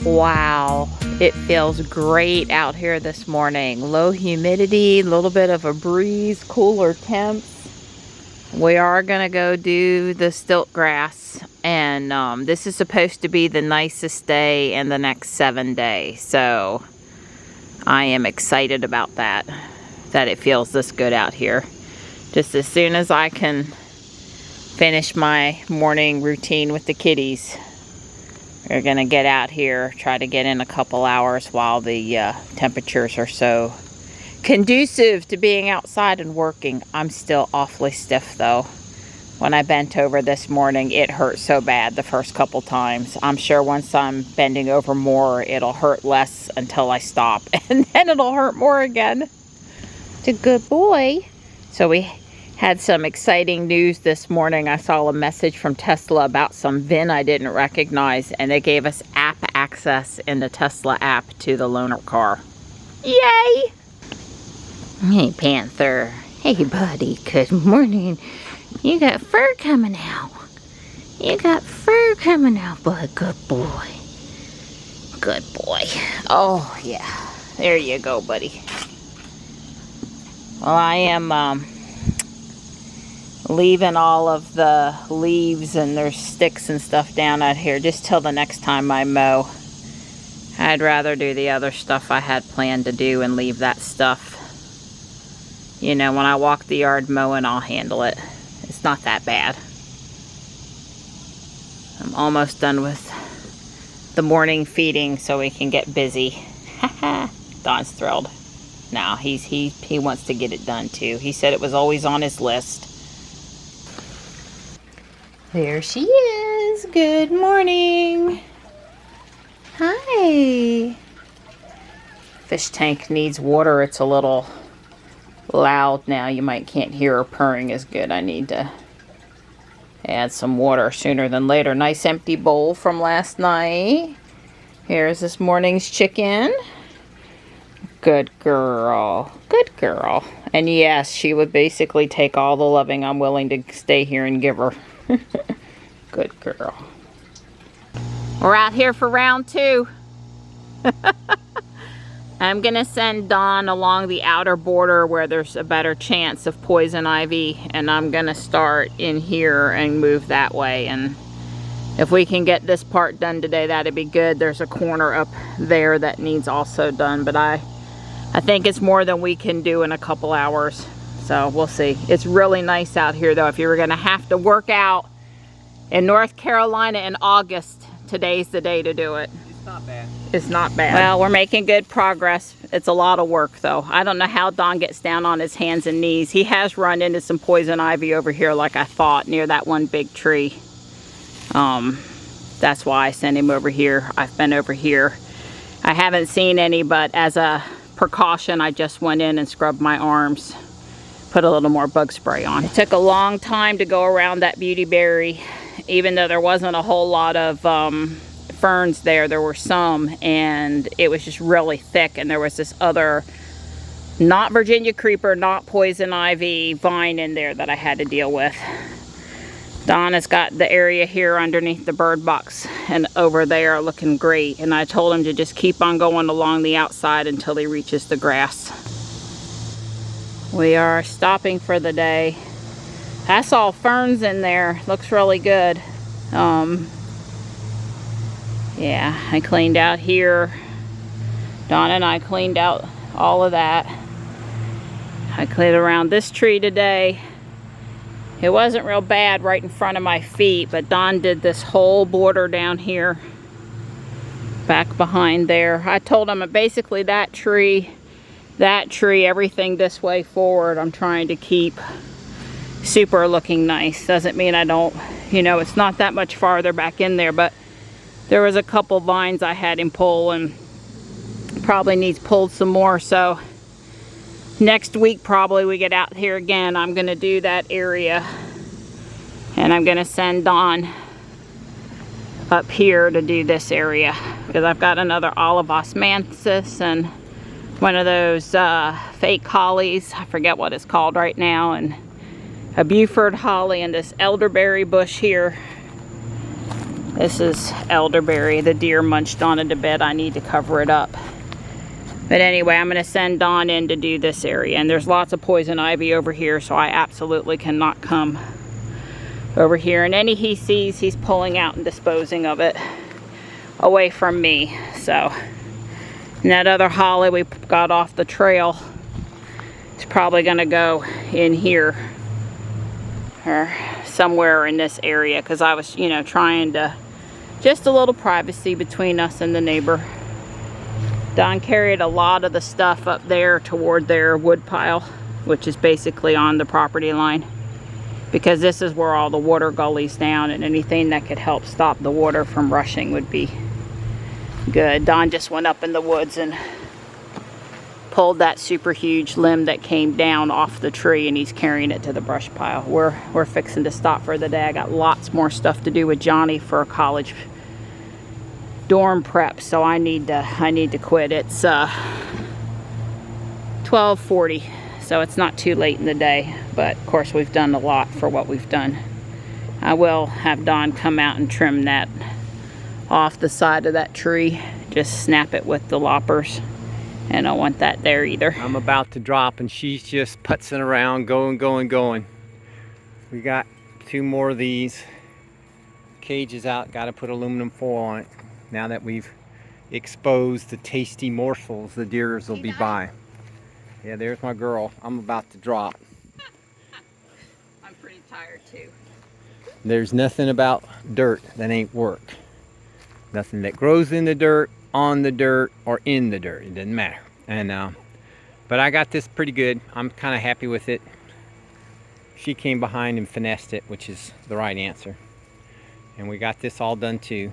Wow, it feels great out here this morning. Low humidity, a little bit of a breeze, cooler temps. We are gonna go do the stilt grass, and this is supposed to be the nicest day in the next 7 days. So I am excited about that it feels this good out here. Just as soon as I can finish my morning routine with the kitties, we're gonna get out here, try to get in a couple hours while the temperatures are so conducive to being outside and working. I'm still awfully stiff though. When I bent over this morning, it hurt so bad the first couple times. I'm sure once I'm bending over more, it'll hurt less until I stop, and then it'll hurt more again. It's a good boy. So we had some exciting news this morning. I saw a message from Tesla about some VIN I didn't recognize, and they gave us app access in the Tesla app to the loaner car. Yay! Hey, Panther. Hey, buddy. Good morning. You got fur coming out. You got fur coming out, boy. Good boy. Good boy. Oh, yeah. There you go, buddy. Well, I am leaving all of the leaves and there's sticks and stuff down out here just till the next time I mow. I'd rather do the other stuff I had planned to do and leave that stuff. You know, when I walk the yard mowing, I'll handle it. It's not that bad. I'm almost done with the morning feeding so we can get busy. Don's thrilled. No, he wants to get it done too. He said it was always on his list. There she is. Good morning. Hi. Fish tank needs water. It's a little loud now. You can't hear her purring as good. I need to add some water sooner than later. Nice empty bowl from last night. Here's this morning's chicken. Good girl. Good girl. And yes, she would basically take all the loving I'm willing to stay here and give her. Good girl. We're out here for round 2. I'm gonna send Dawn along the outer border where there's a better chance of poison ivy, and I'm gonna start in here and move that way. And if we can get this part done today, that'd be good. There's a corner up there that needs also done, but I think it's more than we can do in a couple hours. So we'll see. It's really nice out here though. If you were gonna have to work out in North Carolina in August, today's the day to do it. It's not bad. It's not bad. Well, we're making good progress. It's a lot of work though. I don't know how Don gets down on his hands and knees. He has run into some poison ivy over here like I thought, near that one big tree. That's why I sent him over here. I've been over here. I haven't seen any, but as a precaution, I just went in and scrubbed my arms. Put a little more bug spray on. It took a long time to go around that beautyberry, even though there wasn't a whole lot of ferns there. There were some, and it was just really thick, and there was this other, not Virginia creeper, not poison ivy vine in there that I had to deal with. Don has got the area here underneath the bird box and over there looking great, and I told him to just keep on going along the outside until he reaches the grass. We are stopping for the day. I saw ferns in there. Looks really good. Yeah, I cleaned out here. Don and I cleaned out all of that. I cleared around this tree today. It wasn't real bad right in front of my feet, but Don did this whole border down here, back behind there. I told him basically that tree, everything this way forward, I'm trying to keep super looking nice. Doesn't mean I don't, you know, it's not that much farther back in there, but there was a couple vines I had him pull and probably needs pulled some more. So next week probably we get out here again. I'm gonna do that area, and I'm gonna send Dawn up here to do this area, because I've got another olive osmanthus and one of those fake hollies, I forget what it's called right now, and a Buford holly and this elderberry bush here. This is elderberry. The deer munched on it a bit. I need to cover it up. But anyway, I'm going to send Don in to do this area. And there's lots of poison ivy over here, so I absolutely cannot come over here. And any he sees, he's pulling out and disposing of it away from me. So, and that other holly we got off the trail, it's probably going to go in here or somewhere in this area, because I was, you know, trying to, just a little privacy between us and the neighbor. Don carried a lot of the stuff up there toward their wood pile, which is basically on the property line, because this is where all the water gullies down, and anything that could help stop the water from rushing would be good. Don just went up in the woods and pulled that super huge limb that came down off the tree, and he's carrying it to the brush pile. We're fixing to stop for the day. I got lots more stuff to do with Johnny for a college dorm prep, so I need to quit. It's 12:40, so it's not too late in the day, but of course we've done a lot for what we've done. I will have Don come out and trim that off the side of that tree, just snap it with the loppers. And I don't want that there either. I'm about to drop and she's just putzing around, going. We got 2 more of these cages out. Got to put aluminum foil on it. Now that we've exposed the tasty morsels the deers will be by. Yeah, there's my girl. I'm about to drop. I'm pretty tired too. There's nothing about dirt that ain't work. Nothing that grows in the dirt, on the dirt, or in the dirt. It doesn't matter. And but I got this pretty good. I'm kind of happy with it. She came behind and finessed it, which is the right answer. And we got this all done too.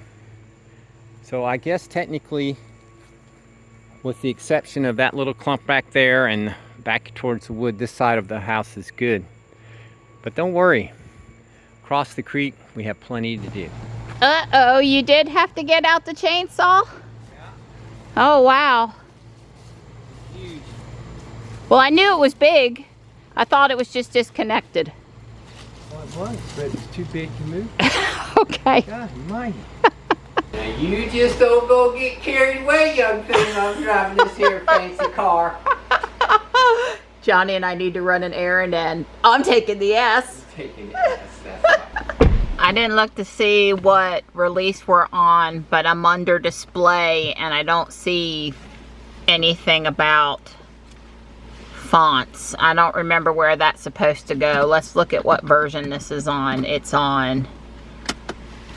So I guess technically, with the exception of that little clump back there and back towards the wood, this side of the house is good. But don't worry. Across the creek, we have plenty to do. Uh-oh, you did have to get out the chainsaw? Yeah. Oh, wow. Huge. Well, I knew it was big. I thought it was just disconnected. Well, it was, but it's too big to move. Okay. God, mind. Now you just don't go get carried away, young thing. I'm driving this here fancy car. Johnny and I need to run an errand, and I'm taking the S. Taking the S, that's right. I didn't look to see what release we're on, but I'm under display and I don't see anything about fonts. I don't remember where that's supposed to go. Let's look at what version this is on. It's on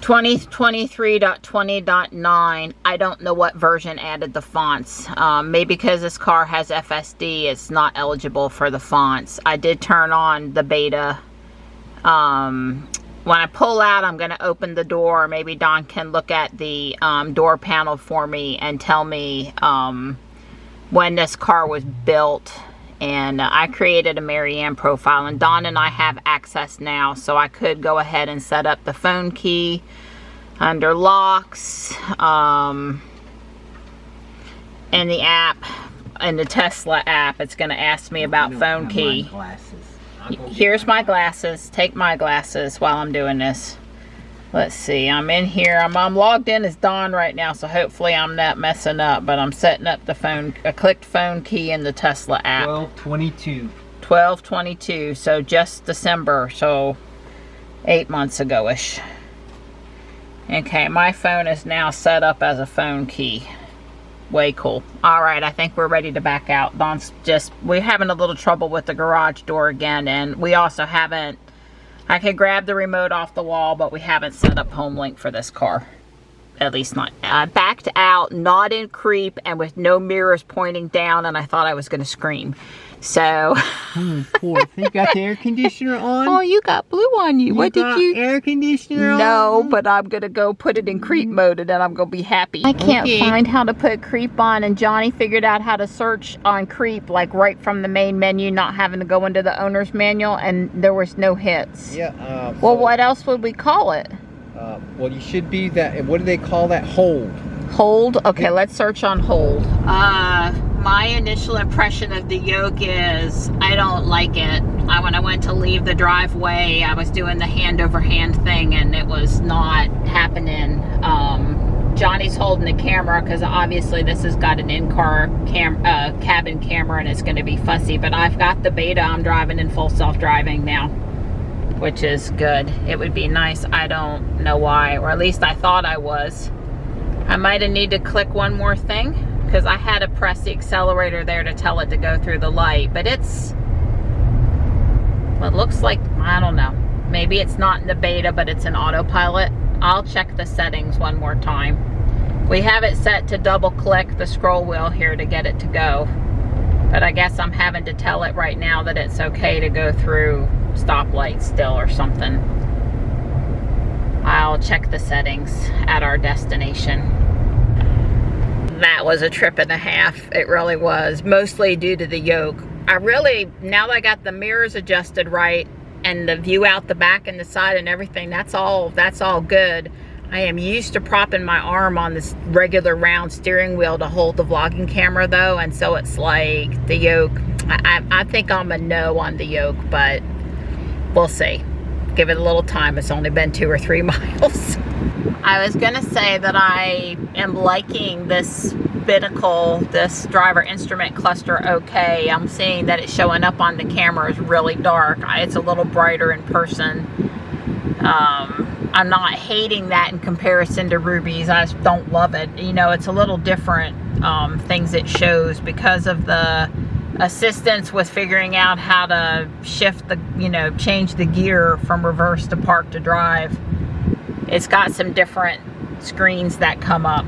2023.20.9. I don't know what version added the fonts. Maybe because this car has FSD, it's not eligible for the fonts. I did turn on the beta. When I pull out, I'm going to open the door. Maybe Don can look at the door panel for me and tell me when this car was built. And I created a Maryann profile, and Don and I have access now, so I could go ahead and set up the phone key under locks in the app, in the Tesla app. It's going to ask me about phone key. Here's my glasses. Take my glasses while I'm doing this. Let's see. I'm in here. I'm logged in as Don right now, so hopefully I'm not messing up. But I'm setting up the phone. I clicked phone key in the Tesla app. 12/22. 12/22. So just December. So 8 months ago-ish. Okay, my phone is now set up as a phone key. Way cool. All right, I think we're ready to back out. We're having a little trouble with the garage door again, and we also haven't, I could grab the remote off the wall, but we haven't set up home link for this car. At least not. I backed out, not in creep, and with no mirrors pointing down, and I thought I was going to scream. So. Poor thing. You got the air conditioner on? Oh, you got blue on you. What did you? Air conditioner on? No, but I'm going to go put it in creep mode, and then I'm going to be happy. I can't find how to put creep on, and Johnny figured out how to search on creep, like right from the main menu, not having to go into the owner's manual, and there was no hits. Yeah. Well, what else would we call it? Well, you should be that, what do they call that? Hold. Hold? Okay, let's search on hold. My initial impression of the Yoke is I don't like it. When I went to leave the driveway, I was doing the hand over hand thing, and it was not happening. Johnny's holding the camera because obviously this has got an in-car cabin camera and it's going to be fussy, but I've got the beta. I'm driving in full self-driving now, which is good. It would be nice. I don't know why, or at least I thought I was. I might have need to click one more thing because I had to press the accelerator there to tell it to go through the light, but it's, well, it looks like, I don't know. Maybe it's not in the beta, but it's in autopilot. I'll check the settings one more time. We have it set to double click the scroll wheel here to get it to go. But I guess I'm having to tell it right now that it's okay to go through stoplights still or something. I'll check the settings at our destination. That was a trip and a half. It really was, mostly due to the yoke. I really, now that I got the mirrors adjusted right and the view out the back and the side and everything, that's all good. I am used to propping my arm on this regular round steering wheel to hold the vlogging camera though, and so it's like the yoke, I think I'm a no on the yoke, but we'll see. Give it a little time. It's only been 2 or 3 miles. I was gonna say that I am liking this binnacle, this driver instrument cluster okay. I'm seeing that it's showing up on the camera is really dark. It's a little brighter in person. I'm not hating that in comparison to Ruby's. I just don't love it. You know, it's a little different things it shows because of the assistance with figuring out how to shift the, you know, change the gear from reverse to park to drive. It's got some different screens that come up.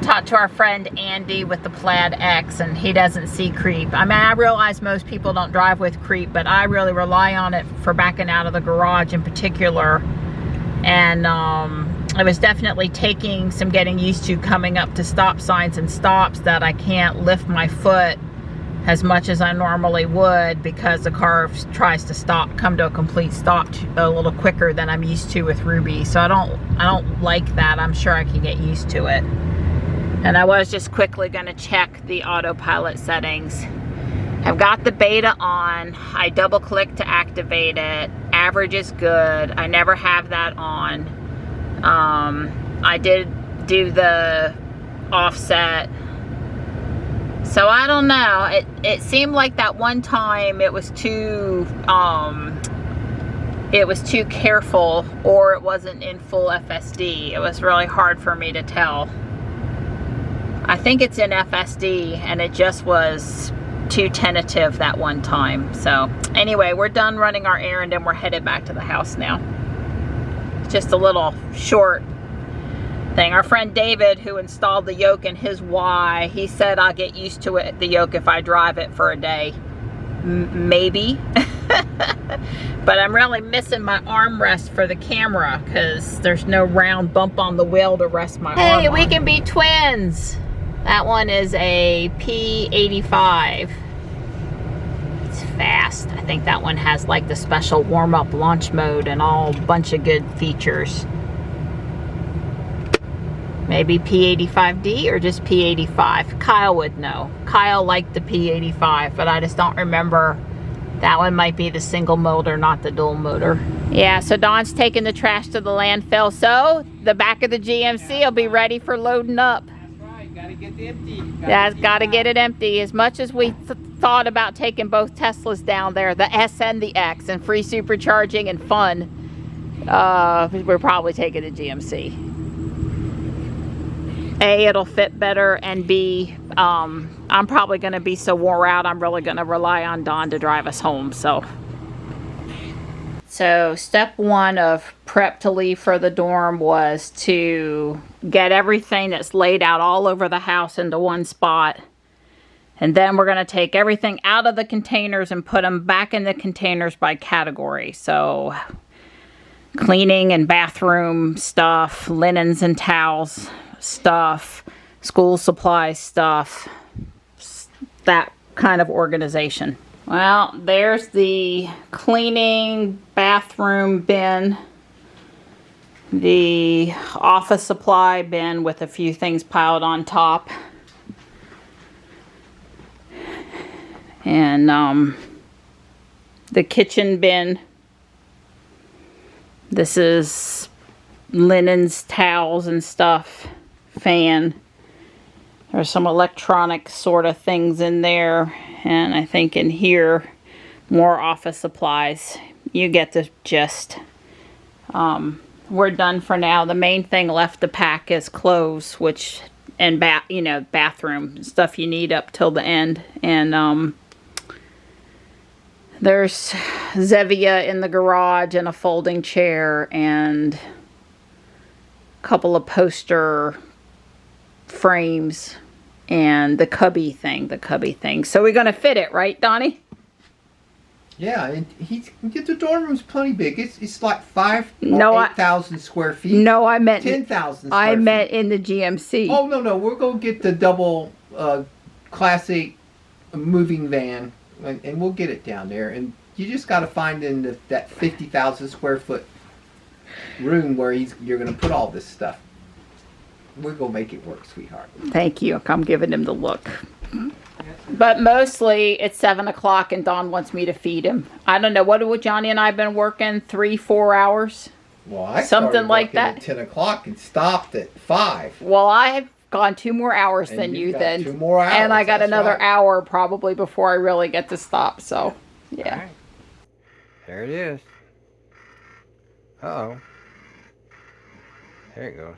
Talked to our friend Andy with the Plaid X, and he doesn't see creep. I mean, I realize most people don't drive with creep, but I really rely on it for backing out of the garage in particular. And I was definitely taking some getting used to coming up to stop signs and stops that I can't lift my foot as much as I normally would because the car tries to stop, come to a complete stop a little quicker than I'm used to with Ruby. So I don't like that. I'm sure I can get used to it. And I was just quickly going to check the autopilot settings. I've got the beta on. I double click to activate it. Average is good. I never have that on. I did do the offset. So I don't know. It seemed like that one time it was too careful, or it wasn't in full FSD. It was really hard for me to tell. I think it's in FSD, and it just was too tentative that one time. So anyway, we're done running our errand and we're headed back to the house now. Just a little short thing. Our friend David, who installed the yoke in his Y, he said I'll get used to it, the yoke, if I drive it for a day. Maybe. But I'm really missing my armrest for the camera because there's no round bump on the wheel to rest my arm on. Hey, we can be twins. That one is a P85. It's fast. I think that one has like the special warm-up launch mode and all bunch of good features. Maybe P85D or just P85. Kyle would know. Kyle liked the P85, but I just don't remember. That one might be the single motor, not the dual motor. Yeah, so Don's taking the trash to the landfill. So the back of the GMC will be ready for loading up. Gotta get it empty. Gotta get it empty. As much as we thought about taking both Teslas down there, the S and the X, and free supercharging and fun, we're probably taking the GMC. A, it'll fit better, and B, I'm probably going to be so wore out, I'm really going to rely on Don to drive us home. So step one of prep to leave for the dorm was to get everything that's laid out all over the house into one spot. And then we're going to take everything out of the containers and put them back in the containers by category. So cleaning and bathroom stuff, linens and towels stuff, school supplies stuff, that kind of organization. Well, there's the cleaning bathroom bin, the office supply bin with a few things piled on top, and the kitchen bin. This is linens, towels and stuff fan. There's some electronic sort of things in there, and I think in here more office supplies. You get the gist. We're done for now. The main thing left to pack is clothes, which and bathroom stuff you need up till the end. And there's Zevia in the garage and a folding chair and a couple of poster frames and the cubby thing. So we're gonna fit it, right, Donnie? Yeah, and the dorm room's plenty big. It's like 8,000 square feet. No, I meant 10,000. I meant in the GMC. Oh no, we're gonna get the double classic moving van, and we'll get it down there. And you just got to find in that 50,000 square foot room where you're gonna put all this stuff. We're gonna make it work, sweetheart. Thank you. I'm giving him the look. But mostly it's 7 o'clock and Don wants me to feed him. I don't know. What Johnny and I have been working 3-4 hours? Well, I something like that. At 10 o'clock and stopped at 5. Well, I have gone 2 more hours than you then. 2 more hours. And I got another hour probably before I really get to stop. So, yeah. Right. There it is. Uh-oh. There it goes.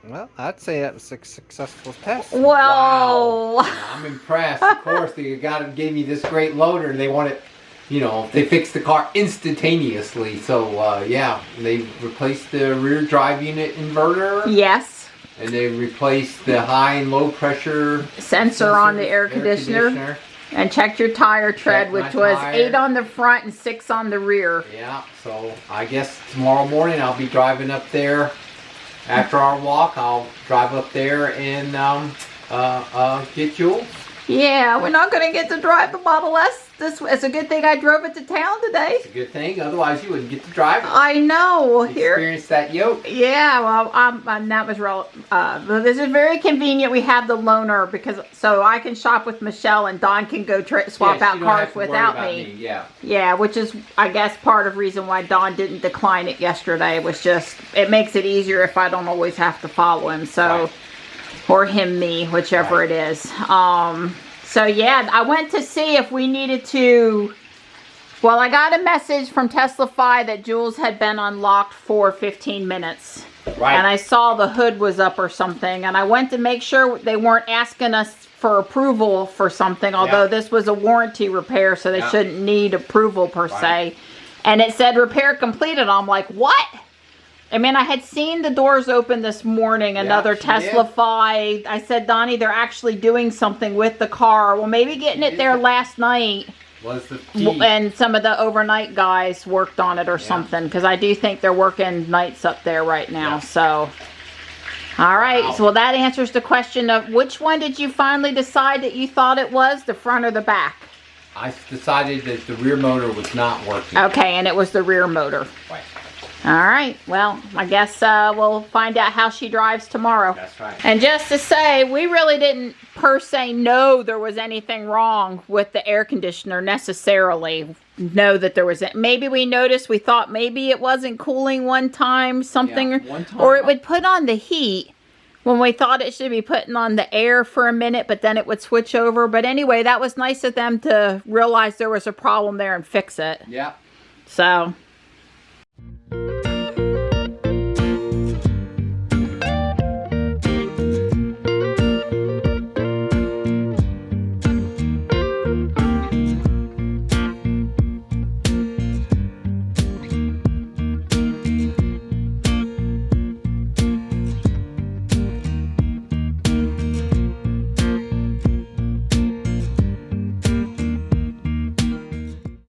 Well, I'd say that was a successful test. Whoa! Wow. I'm impressed. Of course, they gave me this great loader, and they want it, they fixed the car instantaneously. So, yeah, they replaced the rear drive unit inverter. Yes. And they replaced the high and low pressure sensor on the air conditioner. And checked your tire tread, which was 8 on the front and 6 on the rear. Yeah, so I guess tomorrow morning I'll be driving up there. After our walk, I'll drive up there and get Jules. Yeah, we're not going to get to drive the Model S. It's a good thing I drove it to town today. It's a good thing. Otherwise, you wouldn't get to drive it. I know. Experience that yoke. Yeah, well, that was real. This is very convenient. We have the loaner so I can shop with Michelle and Don can go swap out cars without me. Yeah. Yeah, which is, I guess, part of the reason why Don didn't decline it yesterday. Was just, it makes it easier if I don't always have to follow him. So. Right. Or him, me, whichever it is. So yeah, I went to see if we needed to. Well, I got a message from TeslaFi that Jules had been unlocked for 15 minutes. Right. And I saw the hood was up or something. And I went to make sure they weren't asking us for approval for something. Although this was a warranty repair, so they shouldn't need approval per se. And it said repair completed. I'm like, what? I mean, I had seen the doors open this morning, another TeslaFi. I said, Donnie, they're actually doing something with the car. Well, maybe getting it there last night. Was the key. And some of the overnight guys worked on it or something. Because I do think they're working nights up there right now. Yeah. So, all right. Wow. So, well, that answers the question of which one did you finally decide that you thought it was, the front or the back? I decided that the rear motor was not working. Okay, and it was the rear motor. Right. All right, well, I guess we'll find out how she drives tomorrow. That's right. And just to say, we really didn't per se know there was anything wrong with the air conditioner necessarily. know that there was, maybe we noticed, we thought maybe it wasn't cooling one time, something, Yeah, one time. or it would put on the heat when we thought it should be putting on the air for a minute, but then it would switch over. But anyway, that was nice of them to realize there was a problem there and fix it. Yeah. So